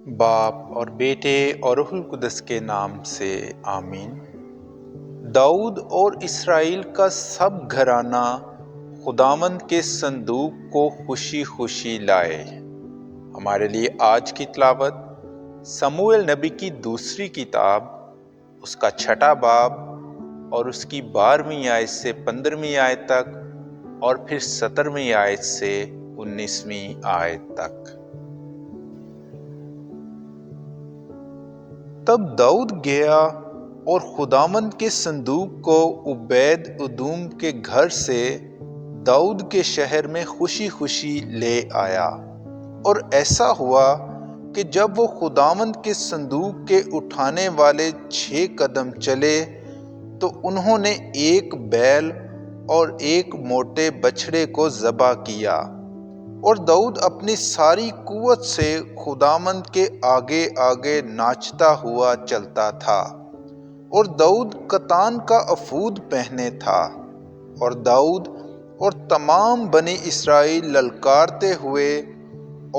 باپ اور بیٹے اور روح القدس کے نام سے آمین۔ داؤد اور اسرائیل کا سب گھرانہ خداوند کے صندوق کو خوشی خوشی لائے۔ ہمارے لیے آج کی تلاوت سموئیل نبی کی دوسری کتاب، اس کا 6واں باب اور اس کی 12ویں آیت سے 15ویں آیت تک، اور پھر 17ویں آیت سے 19ویں آیت تک۔ تب داؤد گیا اور خداوند کے صندوق کو عبید ادوم کے گھر سے داؤد کے شہر میں خوشی خوشی لے آیا۔ اور ایسا ہوا کہ جب وہ خداوند کے صندوق کے اٹھانے والے 6 قدم چلے تو انہوں نے ایک بیل اور ایک موٹے بچھڑے کو ذبح کیا، اور داؤد اپنی ساری قوت سے خداوند کے آگے آگے ناچتا ہوا چلتا تھا۔ اور داؤد کتان کا افود پہنے تھا، اور داؤد اور تمام بنی اسرائیل للکارتے ہوئے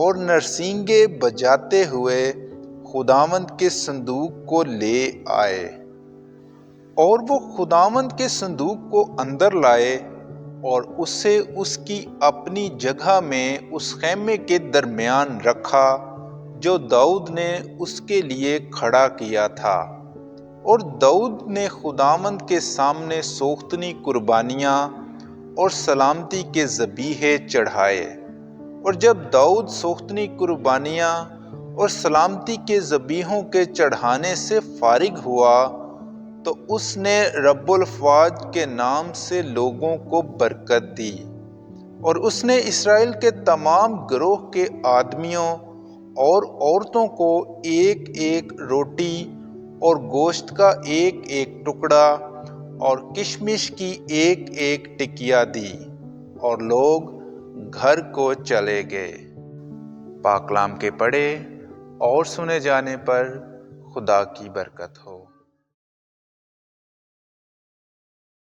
اور نرسینگیں بجاتے ہوئے خداوند کے صندوق کو لے آئے۔ اور وہ خداوند کے صندوق کو اندر لائے اور اسے اس کی اپنی جگہ میں اس خیمے کے درمیان رکھا جو داؤد نے اس کے لیے کھڑا کیا تھا۔ اور داؤد نے خداوند کے سامنے سوختنی قربانیاں اور سلامتی کے ذبیحے چڑھائے۔ اور جب داؤد سوختنی قربانیاں اور سلامتی کے ذبیحوں کے چڑھانے سے فارغ ہوا تو اس نے رب الافواج کے نام سے لوگوں کو برکت دی، اور اس نے اسرائیل کے تمام گروہ کے آدمیوں اور عورتوں کو ایک ایک روٹی اور گوشت کا ایک ایک ٹکڑا اور کشمش کی ایک ایک ٹکیا دی، اور لوگ گھر کو چلے گئے۔ پاک کلام کے پڑھے اور سنے جانے پر خدا کی برکت ہو۔